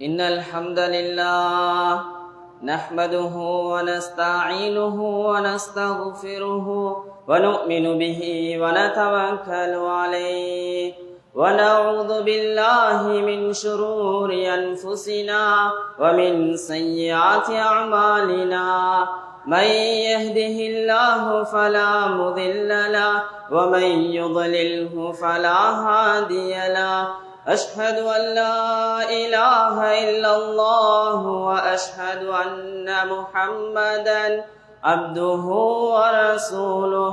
إن الحمد لله نحمده ونستعينه ونستغفره ونؤمن به ونتوكل عليه ونعوذ بالله من شرور أنفسنا ومن سيئات أعمالنا من يهده الله فلا مضل له ومن يضلله فلا هادي له أشهد أن لا إله إلا الله وأشهد أن محمدا عبده ورسوله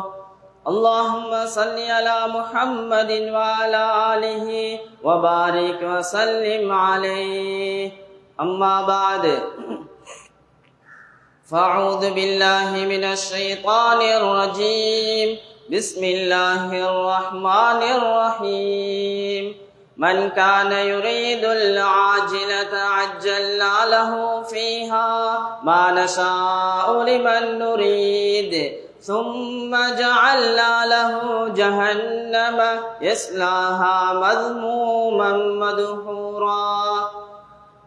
اللهم صل على محمد وعلى آله وبارك وسلم عليه أما بعد فأعوذ بالله من الشيطان الرجيم بسم الله الرحمن الرحيم من كان يريد العاجلة عجلنا له فيها ما نشاء لمن نريد ثم جعلنا له جهنم يصلاها مذموما مدحورا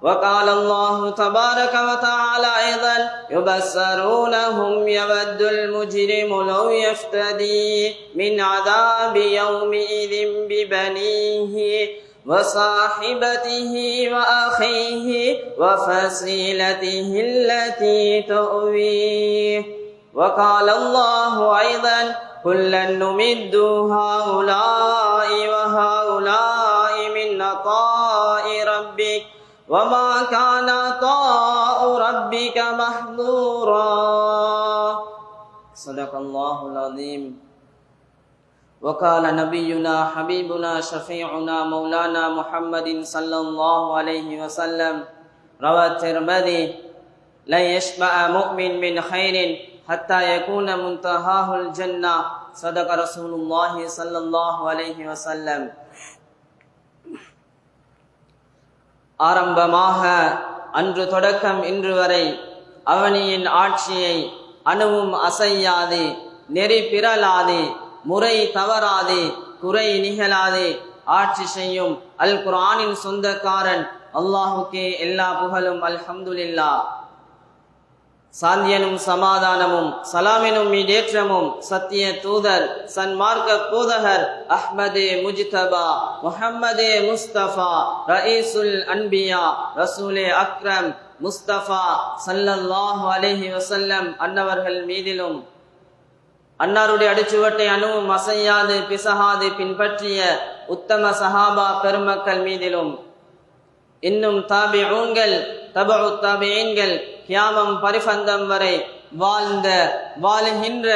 وقال الله تبارك وتعالى أيضا يبصرونهم يود المجرم لو يفتدي من عذاب يومئذ ببنيه وصاحبته وأخيه وفصيلته التي تؤويه وقال الله أيضا كلا نمد هؤلاء وهؤلاء من عطاء ربك وما كان عطاء ربك محظورا صدق الله العظيم وقال نبينا حبيبنا شفيعنا مولانا محمد صلى الله عليه وسلم روى الترمذي لا يشبع مؤمن من خير حتى يكون منتهاه الجنة صدق رسول الله صلى الله عليه وسلم ஆரம்பமாக அன்று தொடக்கம் இன்று வரை அவனியின் ஆட்சியை அணுவும் அசையாது, நெறி பிறலாது, முறை தவறாது, குறை நிகழாது ஆட்சி செய்யும் அல் குர்ஆனின் சொந்தக்காரன் அல்லாஹுக்கே எல்லா புகழும். அல்ஹம்துலில்லாஹ். சாந்தியனும் சமாதானமும் சலாமினும் மீடேற்றமும் சத்திய தூதர் சன்மார்க்க போதகர் அஹ்மதே முஜ்தபா முஹம்மதே முஸ்தபா ரயீசுல் அன்பியா ரசூலே அக்ரம் முஸ்தபா ஸல்லல்லாஹு அலைஹி வஸல்லம் அன்னவர்கள் மீதிலும் அன்னாருடைய அடிச்சுவட்டை அணுவும் அசையாது பிசகாது பின்பற்றிய உத்தம சஹாபா பெருமக்கள் மீதிலும் இன்னும் தாபிஊன்கள் தபஉ தாபிஈன்கள் கியாமம் பரிபந்தம் வரை வாழ்ந்த வாழுகின்ற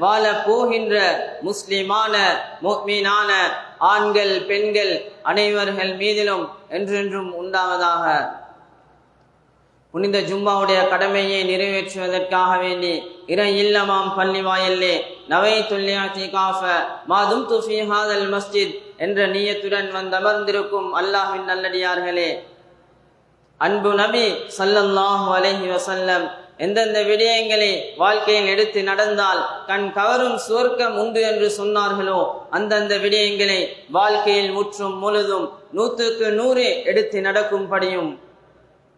வாழ போகின்ற முஸ்லிமான முஃமினான ஆண்கள் பெண்கள் அனைவர்கள் மீதிலும் என்றென்றும் உண்டாவதாக. புனித ஜும்மாவுடைய கடமையை நிறைவேற்றுவதற்காக வேண்டி இறை இல்லமாம் பள்ளி வாயிலே நவைத்துல் இஅ்திகாஃப மா தும்து ஃபீ ஹாதல் மஸ்ஜித் என்ற நியத்துடன் வந்தமர்ந்திருக்கும் அல்லாஹ்வின் நல்லடியார்களே, அன்பு நபி ஸல்லல்லாஹு அலைஹி வஸல்லம் எந்தெந்த விடயங்களை வாழ்க்கையில் எடுத்து நடந்தால் கண் கவரும் சுவர்க்கம் உண்டு என்று சொன்னார்களோ அந்தந்த விடயங்களை வாழ்க்கையில் முற்றும் முழுதும் 100க்கு 100 எடுத்து நடக்கும்படியும்,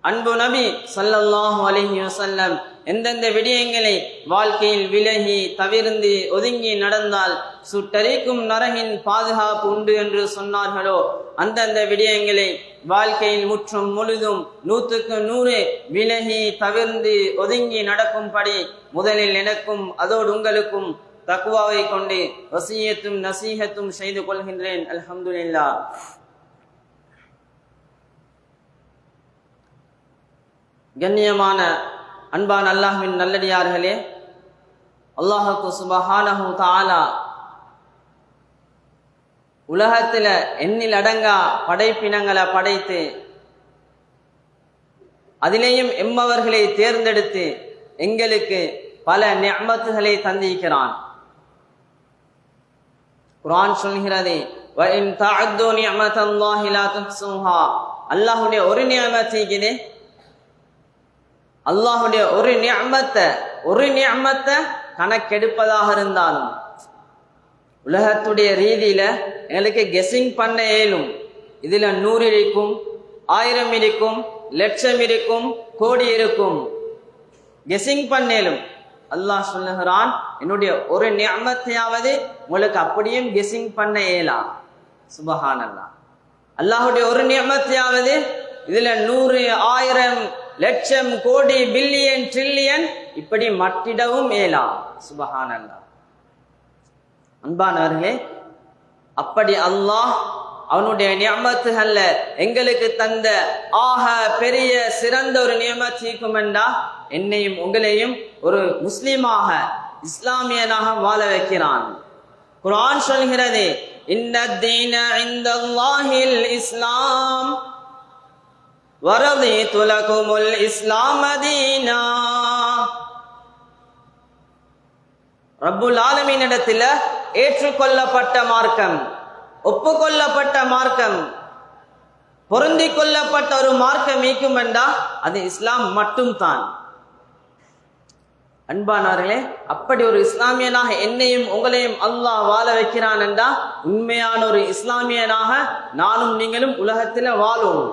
அன்பு நபி ஸல்லல்லாஹு அலைஹி வஸல்லம் எந்தெந்த விடயங்களை வாழ்க்கையில் விலகி தவிர்ந்து ஒதுங்கி நடந்தால் சுட்டரிக்கும் நரகின் பாதுகாப்பு உண்டு என்று சொன்னார்களோ அந்தந்த விடயங்களை வாழ்க்கையில் முற்றும் முழுதும் 100க்கு 100 விலகி தவிர்ந்து ஒதுங்கி நடக்கும்படி முதலில் எனக்கும் அதோடு உங்களுக்கும் தக்வாவை கொண்டு வசியத்தும் நசீஹத்தும் செய்து கொள்கின்றேன். அல்ஹம்துலில்லாஹ். கண்ணியமான அன்பான அல்லாஹ்வின் நல்லடியார்களே, அல்லாஹ்வுக்கு சுப்ஹானஹு தஆலா உலகத்துல எண்ணில் அடங்கா படைப்பினங்களை படைத்து அதிலேயும் எம்மவர்களை தேர்ந்தெடுத்து எங்களுக்கு பல நிஅமத்துகளை தந்திருக்கிறான். குர்ஆன் சொல்கிறது வ இன் தஅது நிஅமத்தல்லாஹி லா துஹ்ஸூஹா. அல்லாஹ்வுடைய ஒரு நிஅமத்திலே அல்லாஹ்வுடைய ஒரு நிஅமத்தை கணக்கெடுப்பதாக இருந்தாலும் உலகத்துடைய ரீதியில எங்களுக்கு கெஸிங் பண்ண இயலும். இதுல 100 இருக்கும், 1000 இருக்கும், லட்சம் இருக்கும், கோடி இருக்கும். கெஸிங் பண்ணேலும். அல்லாஹ் சொல்லுகிறான், என்னுடைய ஒரு நிஅமத்தையாவது உங்களுக்கு அப்படியும் கெஸிங் பண்ண இயலா. சுபஹானல்லாஹ். அல்லாஹுடைய ஒரு நிஅமத்தையாவது இதுல 100, 1000, லட்சம், கோடி, பில்லியன், ட்ரில்லியன் இப்படி மட்டிடவும் இயலா. சுபஹானல்லாஹ். அன்பானவர்களே, அப்படி அல்லாஹ் அவனுடைய நிஅமத்துகள்ல எங்களுக்கு தந்த ஆக பெரிய சிறந்த ஒரு நிஅமத் இருக்கும் என்றா என்னையும் உங்களையும் ஒரு முஸ்லிமாக, இஸ்லாமியனாக வாழ வைக்கிறான். குர்ஆன் சொல்கிறது, இன்னத்தீன இன்தல்லாஹில் இஸ்லாம் வரதீது லகுமுல் இஸ்லாம தீனா. ரப்புல் ஆலமீன் இடத்துல ஏற்றுக்கொள்ளப்பட்ட மார்க்கம், ஒப்புக்கொள்ளப்பட்ட மார்க்கம், பொருந்திக் கொள்ளப்பட்ட ஒரு மார்க்கம் ஈக்கும் என்றா அது இஸ்லாம் மட்டும் தான். அன்பானவர்களே, அப்படி ஒரு இஸ்லாமியனாக என்னையும் உங்களையும் அல்லாஹ் வாழ வைக்கிறான் என்றா உண்மையான ஒரு இஸ்லாமியனாக நானும் நீங்களும் உலகத்தில் வாழும்.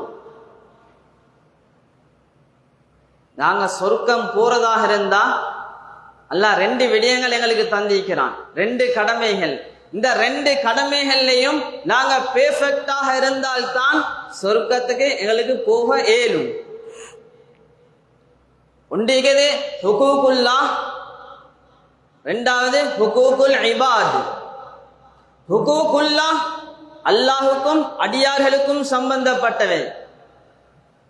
நாங்க சொர்க்கம் போறதாக இருந்தா அல்லாஹ் 2 விடயங்கள் எங்களுக்கு தந்திருக்கிறான், 2 கடமைகள். இந்த 2 கடமைகள்லையும் நாங்க பெர்ஃபெக்டாக இருந்தால் தான் சொர்க்கத்துக்கு எங்களுக்கு போக இயலும். ஒன்றிகது ஹுகூகுல்லாஹ், இரண்டாவது ஹுகூகுல் இபாத். ஹுகூகுல்லாஹ் அல்லாஹுக்கும் அடியார்களுக்கும் சம்பந்தப்பட்டவை.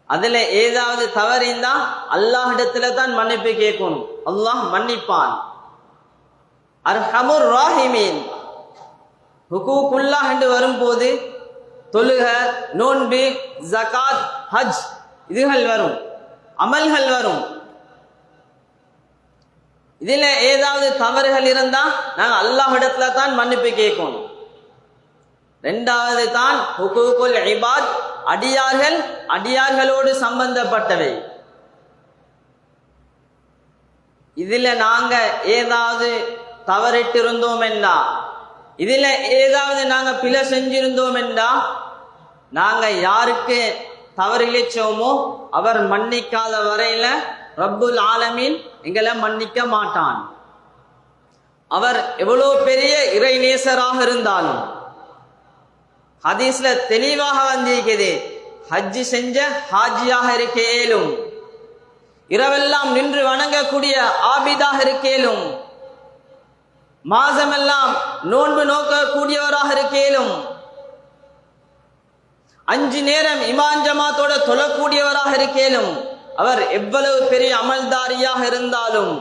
அதுல ஏதாவது தவறிந்தா அல்லாஹ்விடத்துல தான் மன்னிப்பு கேட்கணும், அல்லாஹ் மன்னிப்பான். அர்ஹமுர் ராஹிமீன். ஹுகூகுல்லாஹ் என்று வரும்போது தொழுக, நோன்பு, ஜகாத், ஹஜ் இதுகள் வரும், அமல்கள் வரும். இதுல ஏதாவது தவறுகள் இருந்தா நாங்க அல்லாஹ்விடத்துல தான் மன்னிப்பு கேட்கணும். இரண்டாவது தான் ஹுகூகுல் இபாத், அடியார்கள், அடியார்களோடு சம்பந்தப்பட்டவை. இதுல நாங்க ஏதாவது தவறிட்டு இருந்தோம் என்றா, இதுல ஏதாவது நாங்க பிழை செஞ்சிருந்தோம் என்றா நாங்க யாருக்கு தவறிழைச்சோமோ அவர் மன்னிக்காத வரையில ரப்புல் ஆலமீன் எங்களை மன்னிக்க மாட்டான். அவர் எவ்வளவு பெரிய இறைநேசராக இருந்தாலும். ஹதீஸ்ல தெளிவாக வந்திருக்கிறது, ஹஜ் செஞ்ச ஹாஜியாக இருக்க இயலும், இரவெல்லாம் நின்று வணங்கக்கூடிய ஆபிதாக இருக்க இயலும், மாசமெல்லாம் நோன்பு நோக்கக்கூடியவராக இருக்க இயலும், 5 நேரம் இமாம் ஜமாத்தோட தொழக்கூடியவராக இருக்க இயலும். அவர் எவ்வளவு பெரிய அமல்தாரியாக இருந்தாலும்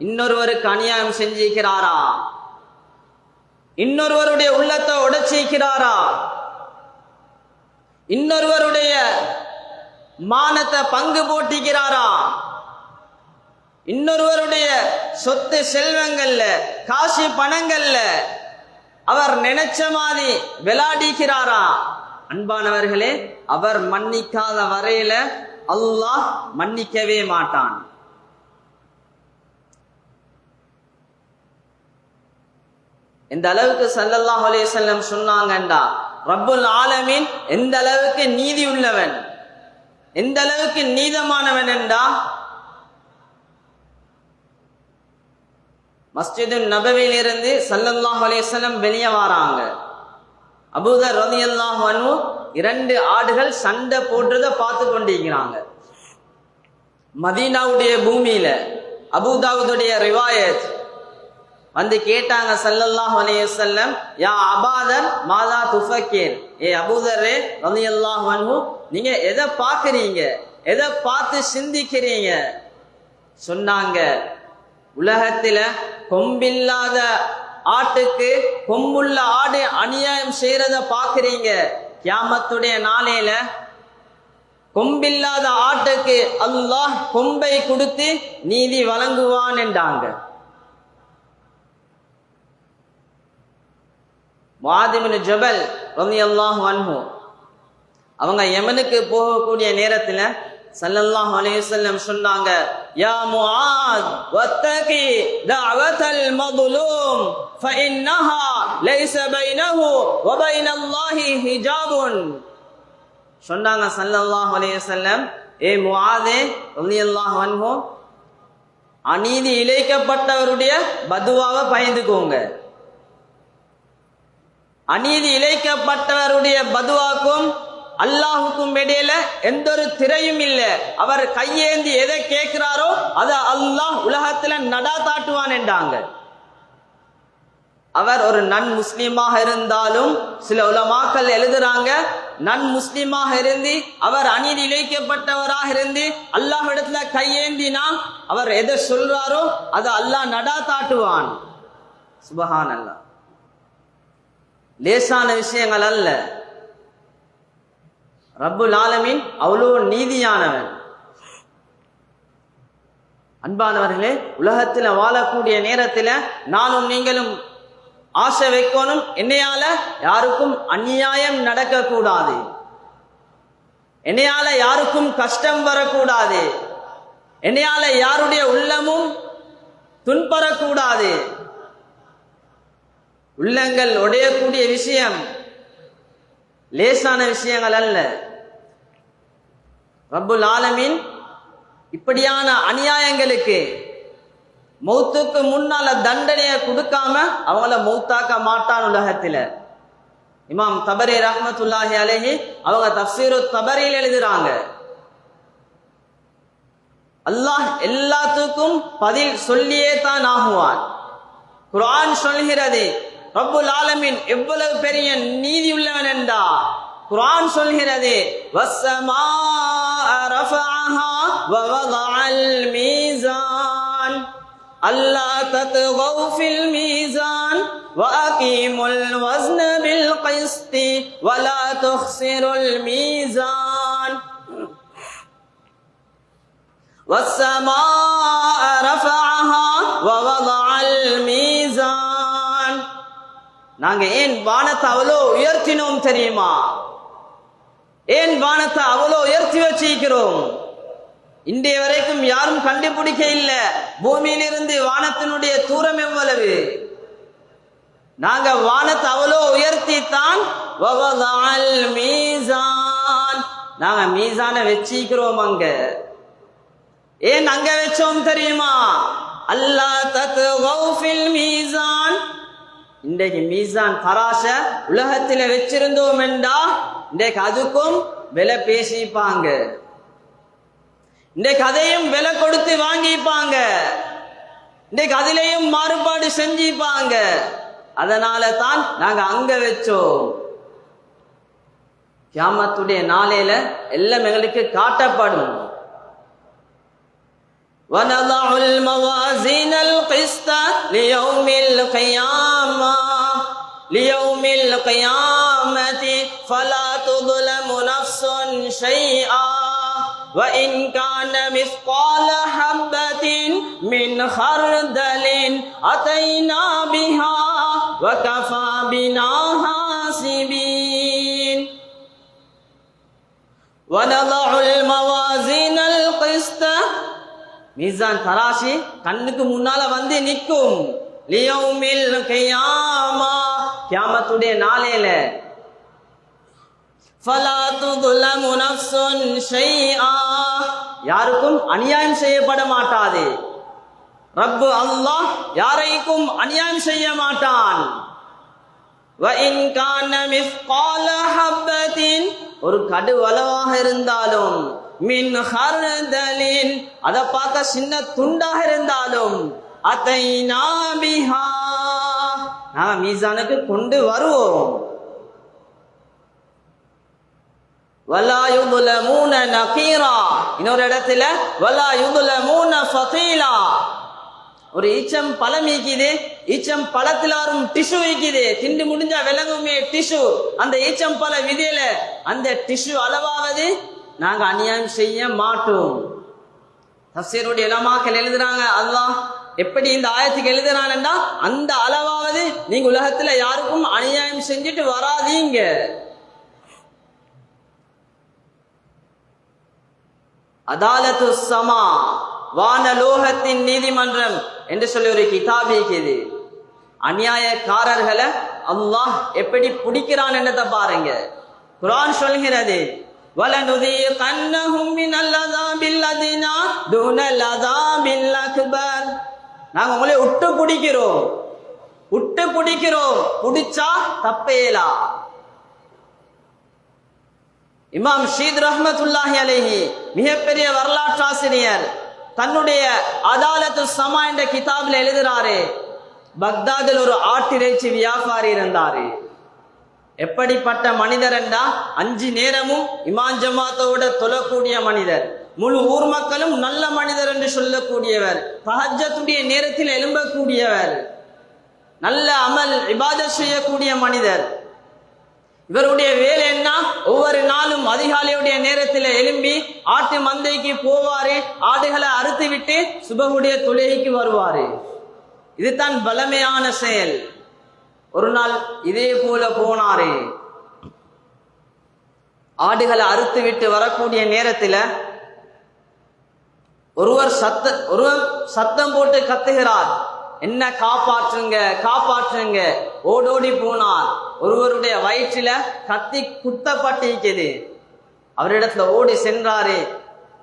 இன்னொருவருக்கு அநியாயம் செஞ்சிருக்கிறாரா, இன்னொருவருடைய உள்ளத்தை உடைச்சிருக்கிறாரா, இன்னொருவருடைய மானத்தை பங்கு போட்டிக்கிறாரா, இன்னொருவருடைய சொத்து செல்வங்கள்ல, காசு பணங்கள்ல அவர் நினைச்ச மாதிரி விளையாடிக்கிறாரா? அன்பானவர்களே, அவர் மன்னிக்காத வரையில அல்லாஹ் மன்னிக்கவே மாட்டான். இந்த அளவுக்கு ஸல்லல்லாஹு அலைஹி வஸல்லம் சொன்னாங்கண்டா ரப்புல் ஆலமீன் எந்த அளவுக்கு நீதி உள்ளவன், எந்த அளவுக்கு நீதமானவன் என்றா, மஸ்ஜிது நபவியிலிருந்து ஸல்லல்லாஹு அலைஹி வஸல்லம் வெளியே வராங்க. அபூதர் ரலியல்லாஹு அன்ஹு 2 ஆடுகள் சண்டை போடுறத பார்த்து கொண்டிருக்கிறாங்க. மதீனாவுடைய பூமியில அபூதாவுடைய ரிவாயத் வந்து கேட்டாங்க ஸல்லல்லாஹு அலைஹி வஸல்லம், யா அபாதர் மாதா துஃபக்கீர், ஏ அபூதரே ரலியல்லாஹு அன்ஹு, நீங்க எதை பார்க்கறீங்க, எதை பார்த்து சிந்திக்கிறீங்க? சொன்னாங்க, உலகத்துல கொம்பில்லாத ஆட்டுக்கு கொம்புள்ள ஆடு அநியாயம் செய்யறத பார்க்கறீங்க, கியாமத்துடைய நாளையில கொம்பில்லாத ஆட்டுக்கு அல்லாஹ் கொம்பை கொடுத்து நீதி வழங்குவான் என்றாங்க. முஆத் இப்னு ஜபல் ரலியல்லாஹு அன்ஹு அவங்க யமனுக்கு போகக்கூடிய நேரத்துல ஸல்லல்லாஹு அலைஹி வஸல்லம் சொன்னாங்க, யா முஆத் வத்தகி தஅவத்தல் மظلوم فإنها ليس بينه وبين الله حجاب. சொன்னாங்க ஸல்லல்லாஹு அலைஹி வஸல்லம், ஏ முஆதே ரலியல்லாஹு அன்ஹு, அநீதி இழைக்கப்பட்டவருடைய பதுவாவை பயந்துக்கோங்க. அநீதி இழைக்கப்பட்டவருடைய பதுவாக்கும் அல்லாஹுக்கும் இடையில எந்த ஒரு திரையும் இல்லை. அவர் கையேந்தி எதை கேட்கிறாரோ அதை அல்லாஹ் உலகத்துல நடா தாட்டுவான் என்றாங்க. அவர் ஒரு நன் முஸ்லீமாக இருந்தாலும் சில உலமாக்கள் எழுதுறாங்க, நன் முஸ்லீமாக இருந்து அவர் அநீதி இழைக்கப்பட்டவராக இருந்து அல்லாஹ் இடத்துல கையேந்தினா அவர் எதை சொல்றாரோ அதை அல்லாஹ் நடா தாட்டுவான். சுபஹான் அல்லாஹ். லேசான விஷயங்கள் அல்ல. ரப்புல் ஆலமீன் அவ்வளோ நீதியானவன். அன்பானவர்களே, உலகத்துல வாழக்கூடிய நேரத்துல நானும் நீங்களும் ஆசை வைக்கணும், என்னையால யாருக்கும் அநியாயம் நடக்க கூடாது, என்னையால யாருக்கும் கஷ்டம் வரக்கூடாது, என்னையால யாருடைய உள்ளமும் துன்பரக்கூடாது. உள்ளங்கள் உடையக்கூடிய விஷயம் லேசான விஷயங்கள் அல்ல. ரப்புல் ஆலமீன் இப்படியான அநியாயங்களுக்கு மௌத்துக்கு முன்னால தண்டனையை கொடுக்காம அவங்கள மௌத்தாக்க மாட்டான் உலகத்துல. இமாம் தபரி ரஹ்மத்துல்லாஹி அலைஹி அவங்க தஃப்சீரு தபரியில் எழுதுறாங்க, அல்லாஹ் எல்லாத்துக்கும் பதில் சொல்லியே தான் ஆகுவான். குர்ஆன் சொல்கிறது ரப்புல் ஆலமீன் எவ்வளவு பெரிய நீதி உள்ளவன் என்றா. குர்ஆன் சொல்கிறது வஸ்ஸமாஅ ரஃபஅஹா வ வதஅல் மீசான் அல்லா தத்கவ் ஃபில் மீசான் வ அகீமுல் வஸ்ன பில் கிஸ்தி வ லா துக்ஸிருல் மீசான். வஸ்ஸமாஅ ரஃபஅஹா வ வதஅல் மீசான். நாங்க ஏன் வானத்தை அவ்வளோ உயர்த்தினோம் தெரியுமா? ஏன் வானத்தை அவ்வளோ உயர்த்தி வச்சிருக்கிறோம்? இன்றைய வரைக்கும் யாரும் கண்டுபிடிக்க இல்லை பூமியிலிருந்து வானத்தினுடைய தூரம் எவ்வளவு. நாங்க வானத்தை அவ்வளோ உயர்த்தி தான் நாங்க மீசான வச்சிக்கிறோம். அங்க ஏன் அங்க வச்சோம் தெரியுமா? அல்லா தத்கவ் ஃபில் மீசான். இன்றைக்கு மீசான் தராச உலகத்துல வச்சிருந்தோம் என்றா இன்றைக்கு அதுக்கும் விலை பேசிப்பாங்க, இன்றைக்கு அதையும் விலை கொடுத்து வாங்கிப்பாங்க, இன்றைக்கு அதிலையும் மாறுபாடு செஞ்சிப்பாங்க. அதனால தான் நாங்க அங்க வச்சோம். கியாமத்துடைய நாளையில எல்லாம் எங்களுக்கு காட்டப்படும். وَنَضَعُ الْمَوَازِينَ الْقِسْطَ لِيَوْمِ الْقِيَامَةِ فَلَا تُظْلَمُ نَفْسٌ شَيْئًا وَإِنْ كَانَ مِثْقَالَ حَبَّةٍ مِنْ خَرْدَلٍ أَتَيْنَا بِهَا وَكَفَى بِنَا حَاسِبِينَ. وَنَضَعُ الْمَوَازِينَ الْقِسْطَ. மீசான் தராசி கண்ணுக்கு முன்னால வந்து நிற்கும். லியௌமில் கியாமா, கியாமத்துடைய நாளையில. ஃபலா துظلم نفس شيئا, யாருக்கும் அநியாயம் செய்யப்பட மாட்டாது. ரப்பு அல்லாஹ் யாரைக்கும் அநியாயம் செய்ய மாட்டான். وَإِنْ كَانَ مِثْقَالَ حَبَّةٍ, ஒரு கடுவளவாக இருந்தாலும், மின் ஹர்தலின், அதை பார்க்க சின்ன துண்டாக இருந்தாலும், அதைனா பிஹா, நாம மீசானுக்கு கொண்டு வருவோம். வலா யுظلمون நகீரா, இன்னொரு இடத்துல வலா யுظلمون ஃபதீலா. ஒரு ஈச்சம் பழம் ஈக்குது, ஈச்சம் பழத்துல வரும் டிஷ்யூ ஈக்குது, திண்டு முடிஞ்சா விலங்குமே டிஷ்யூ. அந்த ஈச்சம் பழ விதையில அந்த டிஷ்யூ அளவாவது நாங்க அநியாயம் செய்ய மாட்டோம். தஃப்சீருடைய உலமாக்கள் எழுதுறாங்க, அல்லாஹ் எப்படி இந்த ஆயத்துக்கு எழுதுறான்னா, அந்த அளவாவது நீங்க உலகத்துல யாருக்கும் அநியாயம் செஞ்சுட்டு வராதீங்க. அதாலத்து ஸமா, வானலோகத்தின் நீதிமன்றம் என்று சொல்லி ஒரு கிதாப் இருக்குது. அநியாயக்காரர்களை அல்லாஹ் எப்படி பிடிக்கிறான் என்னதை பாருங்க. குர்ஆன் சொல்கிறது, வலனுதீகன்னஹும் மினல் அஸாபில் அத்னா தூனல் அஸாபில் அக்பர். நாங்க உங்களை விட்டு பிடிக்கிறோம், பிடிச்சா தப்பேலா. இமாம் ஷீத் ரஹ்மத்துல்லாஹி அலைஹி மிகப்பெரிய வரலாற்று ஆசிரியர் தன்னுடைய அதாலத்து சமா என்ற கிதாபில் எழுதுறாரு, பக்தாதில் ஒரு ஆட்டிறைச்சி வியாபாரி இருந்தாரு. எப்படிப்பட்ட மனிதர் என்றா 5 நேரமும் இமாம் ஜமாத்தோட தொழக்கூடிய மனிதர், முழு ஊர் மக்களும் நல்ல மனிதர் என்று சொல்லக்கூடியவர், தஹஜ்ஜுடைய நேரத்தில் எழும்பக்கூடியவர், நல்ல அமல் இபாதத் செய்யக்கூடிய மனிதர். இவருடைய வேலை என்ன? ஒவ்வொரு நாளும் அதிகாலையுடைய நேரத்தில் எழும்பி ஆட்டு மந்தைக்கு போவாரு, ஆடுகளை அறுத்து விட்டு சுபஹுடைய தொழுகைக்கு வருவாரு. இதுதான் பலமையான செயல். ஒரு நாள் இதே போல போனாரு. ஆடுகளை அறுத்து விட்டு வரக்கூடிய நேரத்தில் ஒருவர் சத்தம் போட்டு கத்துகிறார், என்ன காப்பாற்றுங்க. ஓடோடி போனார். ஒருவருடைய வயிற்றில கத்தி குத்தப்பட்டிருக்கிறது. அவரிடத்துல ஓடி சென்றாரு.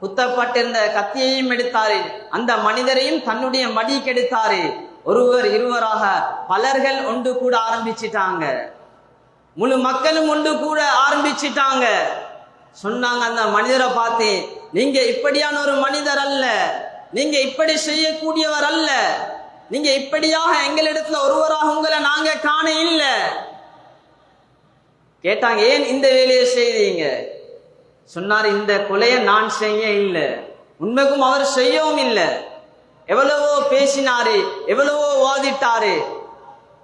குத்தப்பட்டிருந்த கத்தியையும் எடுத்தாரு, அந்த மனிதரையும் தன்னுடைய மடிக்கு எடுத்தாரு. ஒருவர் இருவராக பலர்கள் ஒன்று கூட ஆரம்பிச்சிட்டாங்க. முழு மக்களும் ஒன்று கூட ஆரம்பிச்சிட்டாங்க. சொன்னாங்க அந்த மனிதரை பார்த்து, நீங்க இப்படியான ஒரு மனிதர் அல்ல, நீங்க இப்படி செய்யக்கூடியவர் அல்ல, நீங்க இப்படியாக எங்களிடத்துல ஒருவராக உங்களை நாங்க காண இல்ல. கேட்டாங்க, ஏன் இந்த வேலையை செய்தீங்க? சொன்னார், இந்த கொலையை நான் செய்ய இல்லை, உண்மைக்கும் அவர் செய்யவும் இல்லை. எவ்வளவோ பேசினாரு, எவ்வளவோ வாதிட்டாரு.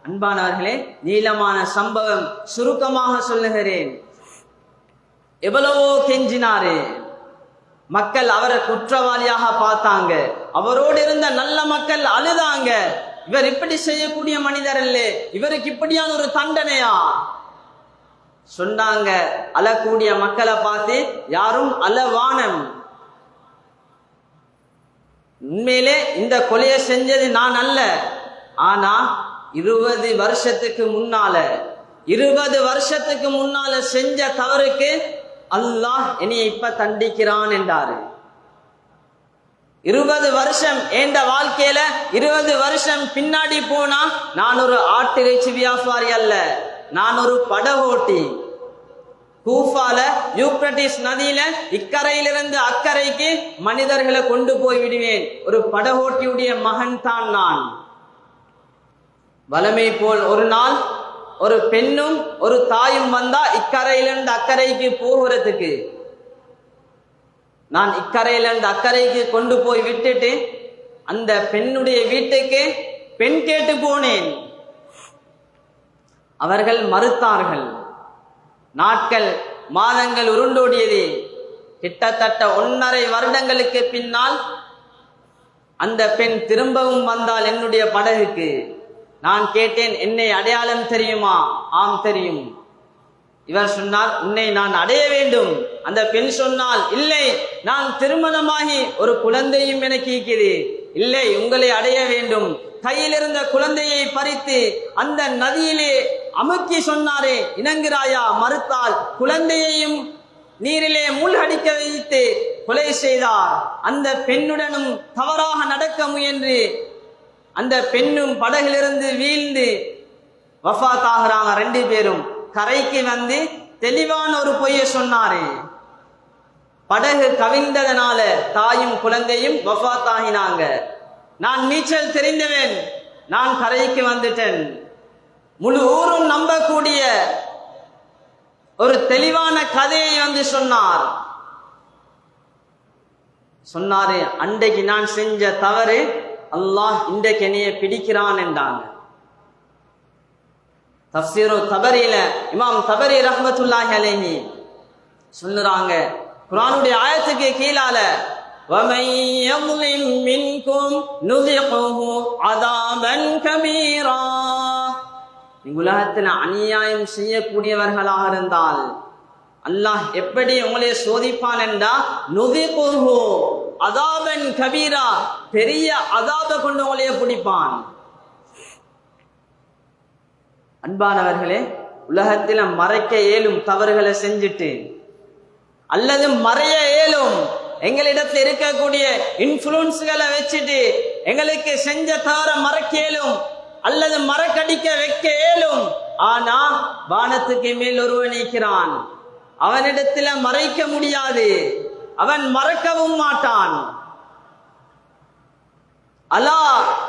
அன்பானவர்களே, நீளமான சம்பவம், சுருக்கமாக சொல்லுகிறேன். எவ்வளவோ கெஞ்சினாரு. மக்கள் அவரை குற்றவாளியாக பார்த்தாங்க. அவரோடு இருந்த நல்ல மக்கள் அழுதாங்க. இவர் இப்படி செய்யக்கூடிய மனிதர் அல்ல, இவருக்கு இப்படியான ஒரு தண்டனையா சொன்னாங்க. அழக்கூடிய மக்களை பார்த்து யாரும் அழவானம். உண்மையிலே இந்த கொலையை செஞ்சது நான் அல்ல, ஆனா 20 வருஷத்துக்கு முன்னால செஞ்ச தவறுக்கு அல்லாஹ் என்னை இப்ப தண்டிக்கிறான் என்றாரு. 20 வருஷம் என்ற வாழ்க்கையில 20 வருஷம் பின்னாடி போனா நான் ஒரு ஆட்டிறைச்சி வியாபாரி அல்ல, நான் ஒரு படகோட்டி. கூஃபால யூப்ரட்டிஸ் நதியில இக்கரையிலிருந்து அக்கறைக்கு மனிதர்களை கொண்டு போய் விடுவேன். ஒரு படகோட்டியுடைய மகன் தான் நான். வலமை போல் ஒரு நாள் ஒரு பெண்ணும் ஒரு தாயும் வந்தா இக்கரையிலிருந்து அக்கறைக்கு போகிறதுக்கு. நான் இக்கரையிலிருந்து அக்கறைக்கு கொண்டு போய் விட்டுட்டு அந்த பெண்ணுடைய வீட்டுக்கு பெண் கேட்டு போனேன். அவர்கள் மறுத்தார்கள். நாட்கள் மாதங்கள் உருண்டோடியது. கிட்டத்தட்ட 1.5 வருடங்களுக்கு பின்னால் அந்த பெண் திரும்பவும் வந்தால் என்னுடைய படகுக்கு. நான் கேட்டேன், என்னை அடையாளம் தெரியுமா? ஆம் தெரியும். இவர் சொன்னார், உன்னை நான் அடைய வேண்டும். அந்த பெண் சொன்னால், இல்லை, நான் திருமணமாகி ஒரு குழந்தையும் எனக்கு இருக்குது. இல்லை, உங்களை அடைய வேண்டும். கையில் இருந்த குழந்தையை பறித்து அந்த நதியிலே அமுக்கி சொன்னாரே, இணங்குகிறாயா? மறுத்தால் குழந்தையையும் நீரிலே மூழ்கடிக்க வைத்து கொலை செய்தார். அந்த பெண்ணுடனும் தவறாக நடக்க முயன்று அந்த பெண்ணும் படகிலிருந்து வீழ்ந்து வஃபாத் ஆகிறாங்க. 2 பேரும் கரைக்கு வந்து தெளிவான ஒரு பொய்யை சொன்னாரு. படகு கவிழ்ந்ததனால தாயும் குழந்தையும் வஃபாத் ஆகினாங்க. நான் நீச்சல் தெரிந்தவன், நான் கரைக்கு வந்துட்டேன். முழு ஊரும் நம்பக்கூடிய ஒரு தெளிவான கதையை வந்து சொன்னாரு. அன்றைக்கு நான் செஞ்ச தவறு அல்லாஹ் இன்றைக்கு என்னைய பிடிக்கிறான் என்றாங்க. தஃப்சீரு தபரியில இமாம் தபரி ரஹ்மத்துல்லாஹி அலைஹி சொல்லுறாங்க, குர்ஆனுடைய ஆயத்துக்கு கீழால وَمَن يَظْلِم مِّنكُمْ نُذِقْهُ عَذَابًا كَبِيرًا. நீங்க உலகத்தில் அநியாயம் செய்யக்கூடியவர்களாக இருந்தால் அல்லாஹ் எப்படி உங்களை சோதிப்பான் என்றா, நுதிகுஹு அதாபன் கபீரா, பெரிய அதாப கொண்டு உங்களைய பிடிப்பான். அன்பானவர்களே, உலகத்தில் மறைக்க இயலும் தவறுகளை செஞ்சுட்டு அல்லது மறைய இயலும். எங்களிடத்தில் இருக்கக்கூடிய இன்ஃபுளுன்ஸ்களை வச்சுட்டு எங்களுக்கு செஞ்ச தவற மறைக்க இயலும் அல்லது மறக்கடிக்க வைக்க இயலும். ஆனா வானத்துக்கு மேல் ஒருவன் இருக்கிறான், அவனிடத்துல மறைக்க முடியாது, அவன் மறக்கவும் மாட்டான். அலா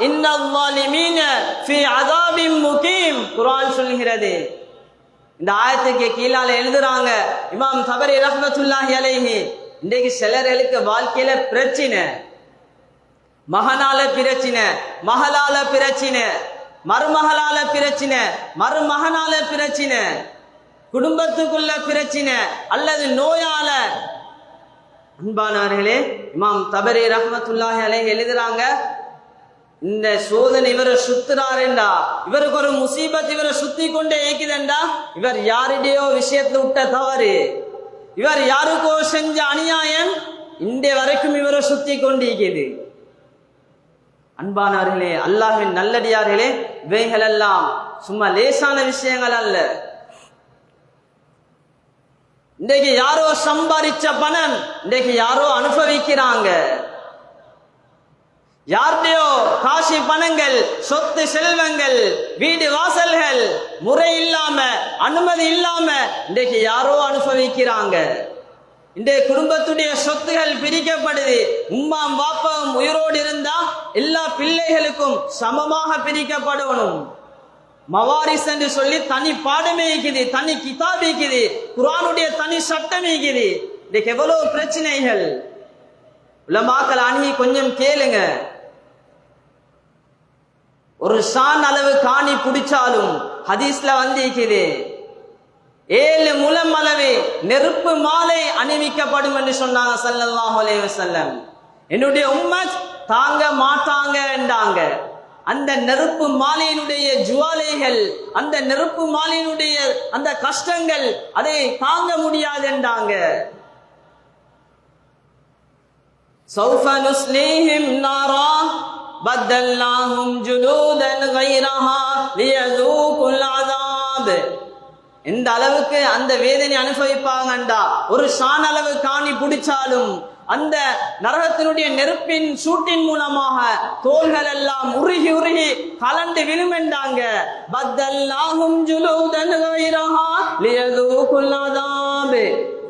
இன்னல் ஸாலிமீன ஃபீ அஸாபின் முகீம் குர்ஆன் சொல்கிறது. இந்த ஆயத்துக்கு கீழால எழுதுறாங்க இமாம் தபரி ரஹ்மத்துல்லாஹி அலைஹி, இன்றைக்கு சிலர்களுக்கு வாழ்க்கையில பிரச்சனை, மகனால பிரச்சனை, மகளால பிரச்சனை, மருமகளால பிரச்சனை, மருமகனால பிரச்சனை, குடும்பத்துக்குள்ள பிரச்சனை அல்லது நோயால. அன்பானவர்களே, இமாம் தபரி ரஹ்மத்துல்லாஹி அலைஹி எழுதுறாங்க, இந்த சோதனை இவரை சுத்துறாருண்டா, இவருக்கு ஒரு முசீபத் இவரை சுத்தி கொண்டே இருக்குதுண்டா, இவர் யாருடையோ விஷயத்துல விட்ட தவறு, இவர் யாருக்கோ செஞ்ச அநியாயம் இன்றைய வரைக்கும் இவரை சுத்தி கொண்டிருக்கிறது. அன்பானவர்களே, அல்லாஹ்வின் நல்லடியார்களே, இவைகள் எல்லாம் சும்மா லேசான விஷயங்கள் அல்ல. இன்றைக்கு யாரோ சம்பாதிச்ச பணம் இன்றைக்கு யாரோ அனுபவிக்கிறாங்க. யாருடையோ காசு பணங்கள், சொத்து செல்வங்கள், வீடு வாசல்கள் முறை இல்லாம அனுமதி இல்லாம இன்றைக்கு யாரோ அனுபவிக்கிறாங்க. இன்றைய குடும்பத்துடைய சொத்துகள் பிரிக்கப்படுது. உம்மாம் வாப்பாவும் உயிரோடு இருந்தா எல்லா பிள்ளைகளுக்கும் சமமாக பிரிக்கப்படணும். மவாரிஸ் என்று சொல்லி தனி பாடமே இருக்குது, தனி கிதாப் இருக்குது, குர்ஆனுடைய தனி சட்டம் இருக்குது. இன்றைக்கு எவ்வளவு பிரச்சனைகள். உலமாக்கள் அணுகி கொஞ்சம் கேளுங்க. ஒரு ஷான் அளவு காணி பிடிச்சாலும் ஹதீஸ்ல வந்திருக்குது 7 முழம் அளவு நெருப்பு மாலை அணிவிக்கப்படும் என்று சொன்னாங்க ஸல்லல்லாஹு அலைஹி வஸல்லம். என்னுடைய உம்மத் தாங்க மாட்டாங்க என்றாங்க. அந்த நெருப்பு மாலையினுடைய ஜுவாலைகள், அந்த நெருப்பு மாலையினுடைய அந்த கஷ்டங்கள் அதை தாங்க முடியாது என்றாங்க. சௌஃப நுஸ்லீஹிம் நாரா பத்தல்நாஹும் ஜுலூதன் கைரஹா லியதூகுல் அஸாப். இந்த அளவுக்கு அந்த வேதனை அனுபவிப்பாங்கண்டா, ஒரு ஷான் அளவு காணி பிடிச்சாலும் அந்த நரகத்தினுடைய நெருப்பின் சூட்டின் மூலமாக தோள்கள் எல்லாம் உருகி உருகி கலண்டு விழுமென்றாங்க. பத்தல்நாஹும் ஜுலூதன் கைரஹா லியதூகுல் அஸாப்.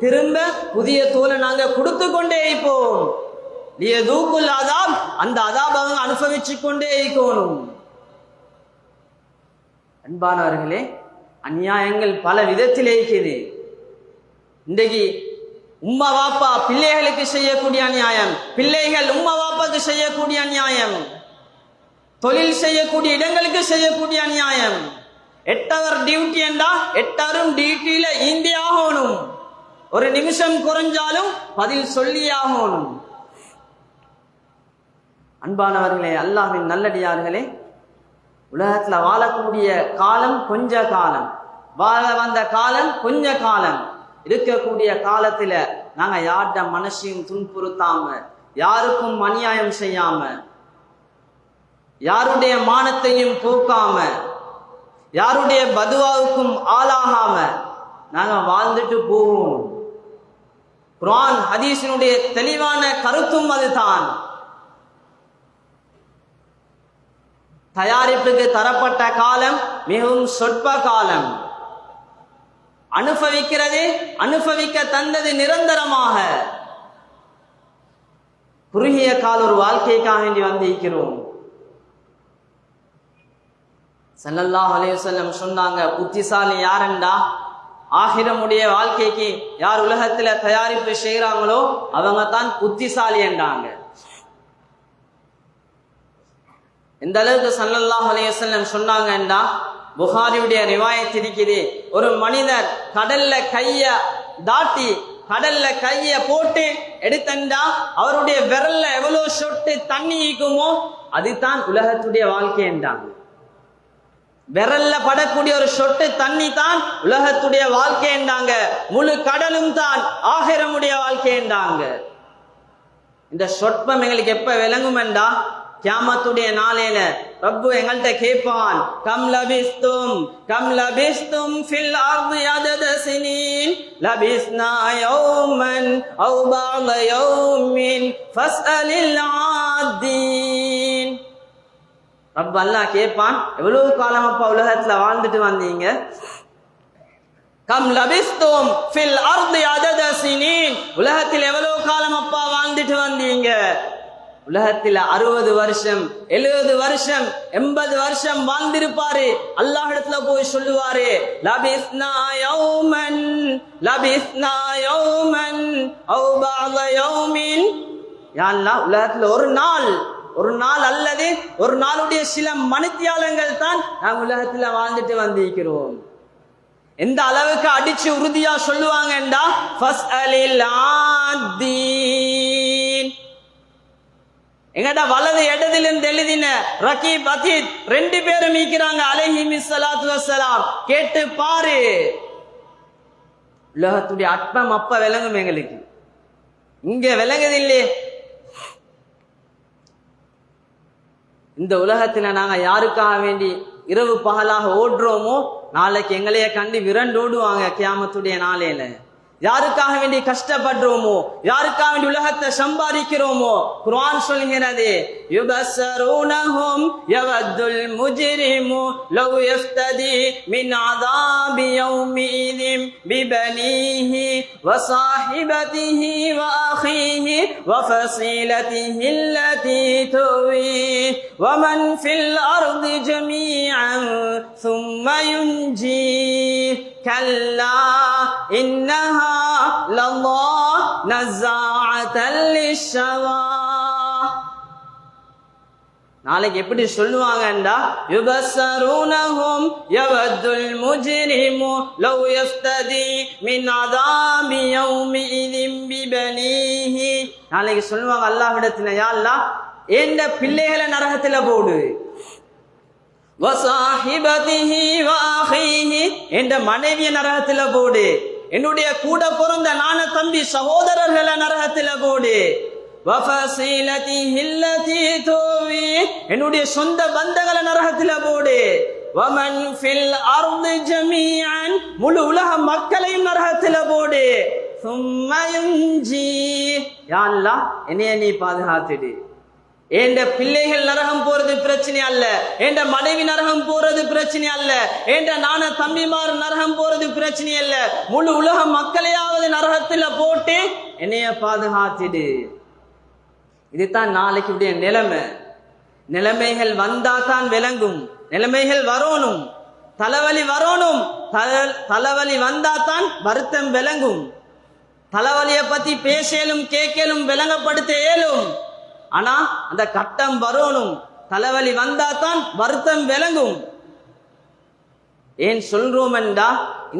திரும்ப புதிய தோலை நாங்க கொடுத்து கொண்டே இருப்போம். லியதூகுல் அஸாப், அந்த அஸாபை அவங்க அனுபவிச்சு கொண்டே இருக்கணும். அன்பானவர்களே, அநியாயங்கள் பல விதத்திலே இருக்குது. இன்றைக்கு உம்மா வாப்பா பிள்ளைகளுக்கு செய்யக்கூடிய அநியாயம், பிள்ளைகள் உம்மா வாப்பாக்கு செய்யக்கூடிய அநியாயம், தொழில் செய்யக்கூடிய இடங்களுக்கு செய்யக்கூடிய அநியாயம். 8 ஹவர் டியூட்டி என்றா 8 ஹவரும் டியூட்டியில ஈந்தி ஆகணும். ஒரு நிமிஷம் குறைஞ்சாலும் பதில் சொல்லி ஆகணும். அன்பானவர்களே, அல்லாஹ்வின் நல்லடியார்களே, உலகத்துல வாழக்கூடிய காலம் கொஞ்ச காலம், வாழ வந்த காலம் கொஞ்ச காலம். இருக்கக்கூடிய காலத்துல நாங்க யார்ட மனசையும் துன்புறுத்தாம, யாருக்கும் அநியாயம் செய்யாம, யாருடைய மானத்தையும் போக்காம, யாருடைய பதுவாவுக்கும் ஆளாகாம நாங்க வாழ்ந்துட்டு போவோம். குர்ஆன் ஹதீஸினுடைய தெளிவான கருத்தும் அதுதான். தயாரிப்புக்கு தரப்பட்ட காலம் மிகவும் சொற்ப காலம். அனுபவிக்கிறது, அனுபவிக்க தந்தது நிரந்தரமாக. குறுகிய கால ஒரு வாழ்க்கைக்காக வேண்டி வந்திருக்கிறோம். ஸல்லல்லாஹு அலைஹி வஸல்லம் சொன்னாங்க, புத்திசாலி யாரெண்டா, ஆகிரமுடைய வாழ்க்கைக்கு யார் உலகத்துல தயாரிப்பு செய்யறாங்களோ அவங்க தான் புத்திசாலி என்றாங்க. இந்த அளவுக்கு ஸல்லல்லாஹு அலைஹி வஸல்லம் சொன்னாங்கண்டா, புகாரியுடைய ரிவாயத் இருக்குது. ஒரு மனிதர் கடல்ல கைய தாட்டி கடல்ல கைய போட்டு எடுத்தண்டா அவருடைய விரல்ல எவ்வளவு சொட்டு தண்ணி ஈக்குமோ அதுதான் உலகத்துடைய வாழ்க்கை என்றாங்க. விரல்ல படக்கூடிய ஒரு சொட்டு தண்ணி தான் உலகத்துடைய வாழ்க்கை என்றாங்க. முழு கடலும் தான் ஆகிரமுடைய வாழ்க்கை என்றாங்க. இந்த சொற்பம் எங்களுக்கு எப்ப விளங்கும் என்றா, கியாமத்துடைய நாளையில ரப்பு எங்கள்கிட்ட கேட்பான், கம் லபிஸ்தும் ஃபில் அர்தி அதத சினீன் லபிஸ்னா யௌமன் அவ் பஅத யௌமின் ஃபஸ்அலில் ஆதீன். ரப்பு அல்லாஹ் கேட்பான், எவ்வளவு காலம் அப்பா உலகத்துல வாழ்ந்துட்டு வந்தீங்க? கம் லபிஸ்தும் ஃபில் அர்தி அதத சினீன், உலகத்தில் எவ்வளவு காலம் அப்பா வாழ்ந்துட்டு வந்தீங்க? உலகத்தில் 60 வருஷம் 70 வருஷம் 80 வருஷம் வாழ்ந்திருப்பாரு. அல்லாஹ் இடத்துல போய் சொல்லுவாரு, லபிஸ்னா யௌமன் அவ் பஅத யௌமின். யா அல்லாஹ், உலகத்துல ஒரு நாள் அல்லது ஒரு நாளுடைய சில மணித்தியாலங்கள் தான் நாங்கள் உலகத்துல வாழ்ந்துட்டு வந்திருக்கிறோம். எந்த அளவுக்கு அடிச்சு உறுதியா சொல்லுவாங்கடா, ஃபஸ்அலில் ஆதீன். எங்கடா வலது இடதிலிருந்து எழுதின ரகீப் அதீத் 2 பேரும் மீக்கிறாங்க அலைஹிமிஸ் ஸலாத்து வஸ்ஸலாம். கேட்டு பாரு, உலகத்துடைய அற்பம் அப்ப விளங்கும் எங்களுக்கு, இங்க விளங்குதில்லே. இந்த உலகத்துல நாங்க யாருக்காக வேண்டி இரவு பகலாக ஓடுறோமோ, நாளைக்கு எங்களைய கண்டு விரண்டோடுவாங்க கியாமத்துடைய நாளையில. யாருக்காக வேண்டி கஷ்டப்படுறோமோ, யாருக்காக வேண்டி உலகத்தை சம்பாதிக்கிறோமோ, குர்ஆன் சொல்கிறது, யுபஸ்ஸரூனஹும் யவத்துல் முஜ்ரிமு லவ் யஃப்ததி மின் அஸாபி யௌமிஇதின் பிபனீஹி வஸாஹிபதிஹி வஅഖீஹி வஃபஸீலதிஹி அல்லதி துவீஹி வமன் ஃபில் அர்தி ஜமீஅன் ثم ينجيه كلا إنها لظى نزاعة للشوى. நாளைக்கு எப்படி சொல்லுவாங்கண்டா, யுபஸ்ஸரூனஹும் யவத்துல் முஜ்ரிமு லவ் யஃப்ததி மின் அஸாபி யௌமிஇதின் பிபனீஹி. நாளைக்கு சொல்லுவாங்க அல்லாஹ்விடத்துல, யா அல்லாஹ், என்ற பிள்ளைகளை நரகத்துல போடு, வஸாஹிபதிஹி வஅഖீஹி, என்ற மனைவிய நரகத்துல போடு, என்னுடைய கூட பிறந்த நான தம்பி சகோதரர்களை நரகத்துல போடு, வஃபஸீலதிஹி அல்லதி துவீ, என்னுடைய சொந்த பந்தங்களை நரகத்துல போடு, வமன் ஃபில் அர்தி ஜமீஅன், முழு உலக மக்களையும் நரகத்துல போடு, ثم ينجي. யா அல்லாஹ், என்னைய நீ பாதுகாத்துடு. என்ற பிள்ளைகள் நரகம் போறது பிரச்சனை அல்ல, என்ற மனைவி நரகம் போறது பிரச்சனை அல்ல, என்ற நான தம்பிமார் நரகம் போறது பிரச்சனை அல்ல, முழு உலக மக்களையாவது நரகத்துல போட்டு என்னைய பாதுகாத்திடு. இதுதான் நாளைக்கு உடைய நிலைமை. நிலைமைகள் வந்தா தான் விளங்கும், நிலைமைகள் வரணும், தலைவலி வரணும், தலைவலி வந்தா தான் வருத்தம் விளங்கும். தலைவலியை பத்தி பேசலும் கேட்கலும் விளங்கப்படுத்த இயலும், ஆனா அந்த கட்டம் வரணும், தலைவலி வந்தா தான் வருத்தம் விளங்கும். ஏன் சொல்றோம் என்றா,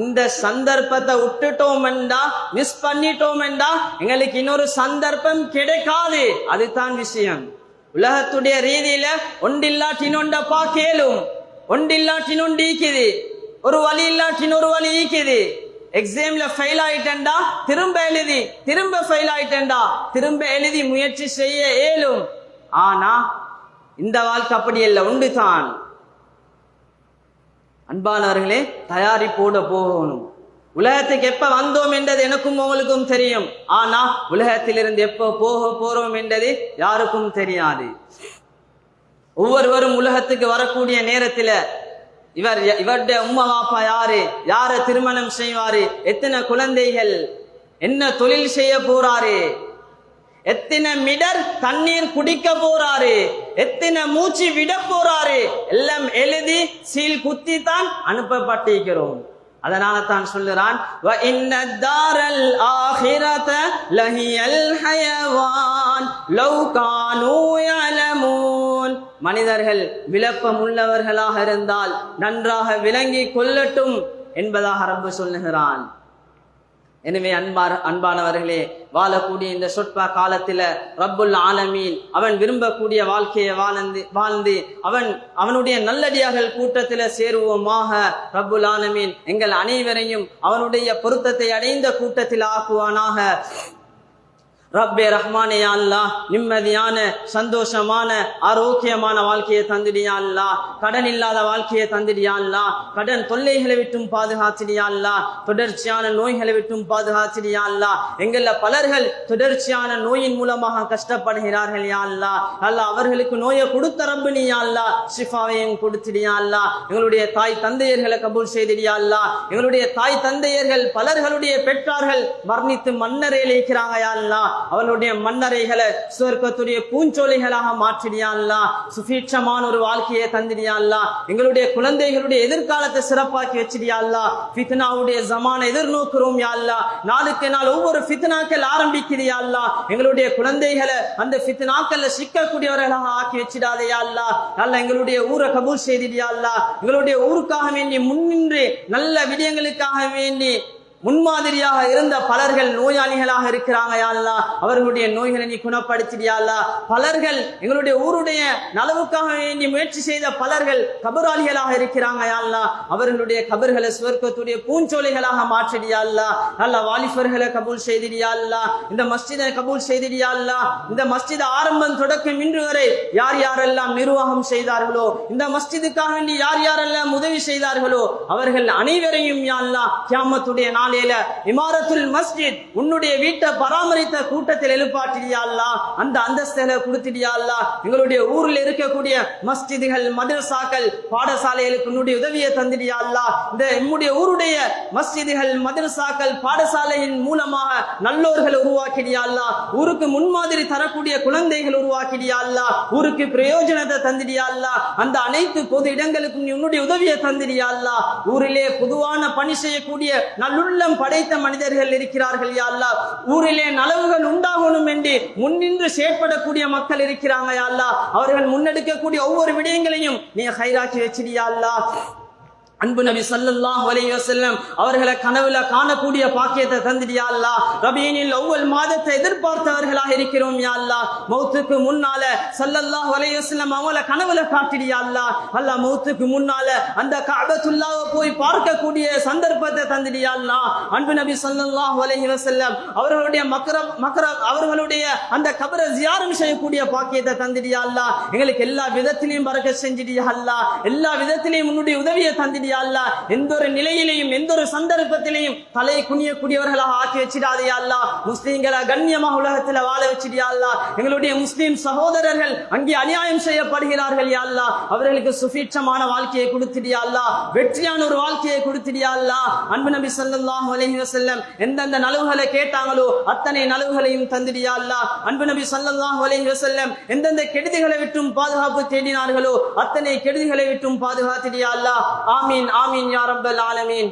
இந்த சந்தர்ப்பத்தை விட்டுட்டோம் என்றா, மிஸ் பண்ணிட்டோம் என்றா எங்களுக்கு இன்னொரு சந்தர்ப்பம் கிடைக்காது. அதுதான் விஷயம். உலகத்துடைய ரீதியில ஒன்றில்லாட்டினொண்ட பாக்கேலும், ஒன்றில்லாட்டினொண்டு ஈக்குது, ஒரு வழி இல்லாட்டினொரு வழி ஈக்குது. எக்ஸாம்ல ஃபெயில் ஆயிட்டா திரும்ப எழுதி, திரும்ப ஃபெயில் ஆயிட்டா திரும்ப எழுதி முயற்சி செய்ய இயலும். ஆனா இந்த வாழ்க்கை அப்படி இல்லை, உண்டு தான். அன்பானவர்களே, தயாரிப்போட போகணும். உலகத்துக்கு எப்ப வந்தோம் என்றது எனக்கும் உங்களுக்கும் தெரியும், ஆனா உலகத்திலிருந்து எப்ப போக போறோம் என்றது யாருக்கும் தெரியாது. ஒவ்வொருவரும் உலகத்துக்கு வரக்கூடிய நேரத்துல இவருடைய உம்மா வாப்பா யாரு, யார திருமணம் செய்வாரு, எத்தனை குழந்தைகள், என்ன தொழில் செய்ய போறாரு, எத்தனை மிடர் தண்ணீர் குடிக்க போறாரு, எத்தனை மூச்சு விட போறாரு, எல்லாம் எழுதி சீல் குத்தி தான் அனுப்பப்பட்டிருக்கிறோம். அதனால தான் சொல்லுறான், வ இன்னத் தாரல் ஆகிரத லஹியல் ஹயவான் லவ் கானூ யஅலமூன். மனிதர்கள் விளப்பம் உள்ளவர்களாக இருந்தால் நன்றாக விளங்கி கொள்ளட்டும் என்பதாக ரப்பு சொல்லுகிறான். எனவே அன்பானவர்களே, வாழக்கூடிய இந்த சொற்ப காலத்துல ரப்புல் ஆலமீன் அவன் விரும்பக்கூடிய வாழ்க்கையை வாழ்ந்து அவனுடைய நல்லடியார்கள் கூட்டத்தில சேருவோமாக. ரப்புல் ஆலமீன் எங்கள் அனைவரையும் அவனுடைய பொருத்தத்தை அடைந்த கூட்டத்தில் ஆக்குவானாக. ரப்பே ரஹ்மானே யா அல்லாஹ், நிம்மதியான சந்தோஷமான ஆரோக்கியமான வாழ்க்கையை தந்துடியா அல்லாஹ், கடன் இல்லாத வாழ்க்கையை தந்துடியா அல்லாஹ், கடன் தொல்லைகளை விட்டும் பாதுகாத்திடியா அல்லாஹ், தொடர்ச்சியான நோய்களை விட்டும் பாதுகாத்திடியா அல்லாஹ். எங்கள்ல பலர்கள் தொடர்ச்சியான நோயின் மூலமாக கஷ்டப்படுகிறார்கள் யா அல்லாஹ். அல்லாஹ் அவர்களுக்கு நோயை கொடுத்த ரப்பு நீ யா அல்லாஹ், ஷிஃபாவையும் கொடுத்திடியா அல்லாஹ். எங்களுடைய தாய் தந்தையர்களை கபூல் செய்திடியா அல்லாஹ். எங்களுடைய தாய் தந்தையர்கள் பலர்களுடைய பெற்றார்கள் மரணித்து மன்னரையில் இருக்கிறாங்க யா அல்லாஹ். அவளுடைய மன்னரைகளை சுவர்க்கத்துடைய பூஞ்சோலைகளாக மாற்றிடியா அல்லாஹ். சுபீட்சமான ஒரு வாழ்க்கையை தந்திடியா அல்லாஹ். எங்களுடைய குழந்தைகளுடைய எதிர்காலத்தை சிறப்பாக்கி வச்சிடியா அல்லாஹ். ஃபித்னாவுடைய ஜமான எதிர்நோக்குறோம் யா அல்லாஹ். நாளுக்கு நாள் ஒவ்வொரு ஃபித்னாக்கள் ஆரம்பிக்குது யா அல்லாஹ். எங்களுடைய குழந்தைகளை அந்த ஃபித்னாக்கள்ல சிக்கக்கூடியவர்களாக ஆக்கி வச்சிடாதே யா அல்லாஹ். அல்லாஹ் எங்களுடைய ஊரை கபூல் செய்திடியா அல்லாஹ். எங்களுடைய ஊருக்காக வேண்டி முன்னின்று நல்ல விடயங்களுக்காக வேண்டி முன்மாதிரியாக இருந்த பலர்கள் நோயாளிகளாக இருக்கிறாங்க யா அல்லாஹ். அவர்களுடைய நோய்களை நீ குணப்படுத்தியா அல்லாஹ். பலர்கள் எங்களுடைய ஊருடைய நலவுக்காக வேண்டி முயற்சி செய்த பலர்கள் கபராளிகளாக இருக்கிறாங்க யா அல்லாஹ். அவர்களுடைய கபர்களை சுவர்க்கத்துடைய பூஞ்சோலைகளாக மாற்றிடியா அல்லாஹ். நல்ல வாலிபர்களை கபூல் செய்திடியா அல்லாஹ். இந்த மஸ்ஜிதை கபூல் செய்திடியா அல்லாஹ். இந்த மஸ்ஜித் ஆரம்பம் தொடக்கம் இன்று வரை யார் யாரெல்லாம் நிர்வாகம் செய்தார்களோ, இந்த மஸ்ஜிதுக்காக வேண்டி யார் யாரெல்லாம் உதவி செய்தார்களோ அவர்கள் அனைவரையும் யா அல்லாஹ் கியாமத்துடைய இமாரத்துல் மஸ்ஜித் உன்னுடைய வீட்டை பராமரித்த கூட்டத்தில் எழுப்பாட்டியா அல்லாஹ். அந்த அந்தஸ்தை கொடுத்திடியா அல்லாஹ். எங்களுடைய ஊரில் இருக்கக்கூடிய மஸ்ஜிதுகள் மதரசாக்கள் பாடசாலைகளுக்கு உன்னுடைய உதவியை தந்திடியா அல்லாஹ். இந்த நம்முடைய ஊருடைய மஸ்ஜிதுகள் மதரசாக்கள் பாடசாலையின் மூலமாக நல்லோர்களை உருவாக்கிடியா அல்லாஹ். ஊருக்கு முன்மாதிரி தரக்கூடிய குழந்தைகள் உருவாக்கிடியா அல்லாஹ். ஊருக்கு பிரயோஜனத்தை தந்திடியா அல்லாஹ். அந்த அனைத்து பொது இடங்களுக்கும் உன்னுடைய உதவியை தந்திடியா அல்லாஹ். ஊரிலே பொதுவான பணி செய்யக்கூடிய நல்லுள்ள படைத்த மனிதர்கள் இருக்கிறார்கள் யா அல்லாஹ். ஊரிலே நலவுகள் உண்டாகணும் என்று முன்னின்று செயற்படக்கூடிய மக்கள் இருக்கிறாங்க யா அல்லாஹ். அவர்கள் முன்னெடுக்கக்கூடிய ஒவ்வொரு விடயங்களையும் நீ ஹைராக்கி வச்சிடியா அல்லாஹ். அன்பு நபி ஸல்லல்லாஹு அலைஹி வஸல்லம் அவர்களை கனவுல காணக்கூடிய பாக்கியத்தை தந்திடியா அல்லாஹ். ரபீனில் அவ்வல் மாதத்தை எதிர்பார்த்தவர்களாக இருக்கிறோம் யா அல்லாஹ். மௌத்துக்கு முன்னால ஸல்லல்லாஹு அலைஹி வஸல்லம் அவங்கள கனவுல காட்டிடியா அல்லாஹ். அல்லாஹ் மௌத்துக்கு முன்னால அந்த கஅபத்துல்லாஹ்வை போய் பார்க்கக்கூடிய சந்தர்ப்பத்தை தந்திடியா அல்லாஹ். அன்பு நபி ஸல்லல்லாஹு அலைஹி வஸல்லம் அவர்களுடைய மக்ரப் அவர்களுடைய அந்த கபரை ஜியாரம் செய்யக்கூடிய பாக்கியத்தை தந்திடியா அல்லாஹ். எங்களுக்கு எல்லா விதத்திலையும் பரக்கத் செஞ்சிடியா அல்லாஹ். எல்லா விதத்திலையும் உன்னுடைய உதவியை தந்திடியா அல்லாஹ். எந்த ஒரு நிலையிலையும் எந்த ஒரு சந்தர்ப்பத்திலையும் தலை குனியக்கூடியவர்களாக ஆக்கி வச்சிடாதே அல்லாஹ். முஸ்லிம்களை கண்ணியமாக உலகத்தில் வாழ வச்சிடியா அல்லாஹ். எங்களுடைய முஸ்லிம் சகோதரர்கள் அங்கே அநியாயம் செய்யப்படுகிறார்கள் யா அல்லாஹ். அவர்களுக்கு சுபீட்சமான வாழ்க்கையை கொடுத்திடியா அல்லாஹ். வெற்றியான ஒரு வாழ்க்கையை கொடுத்திடியா அல்லாஹ். அன்பு நபி ஸல்லல்லாஹு அலைஹி வஸல்லம் எந்தெந்த நலவுகளை கேட்டாங்களோ அத்தனை நலவுகளையும் தந்திடியா அல்லாஹ். அன்பு நபி ஸல்லல்லாஹு அலைஹி வஸல்லம் எந்தெந்த கெடுதிகளை விட்டும் பாதுகாப்பு தேடினார்களோ அத்தனை கெடுதிகளை விட்டும் பாதுகாத்திடியா அல்லாஹ். ஆமீன் ஆமீன் யா ரப்பல் ஆலமீன்.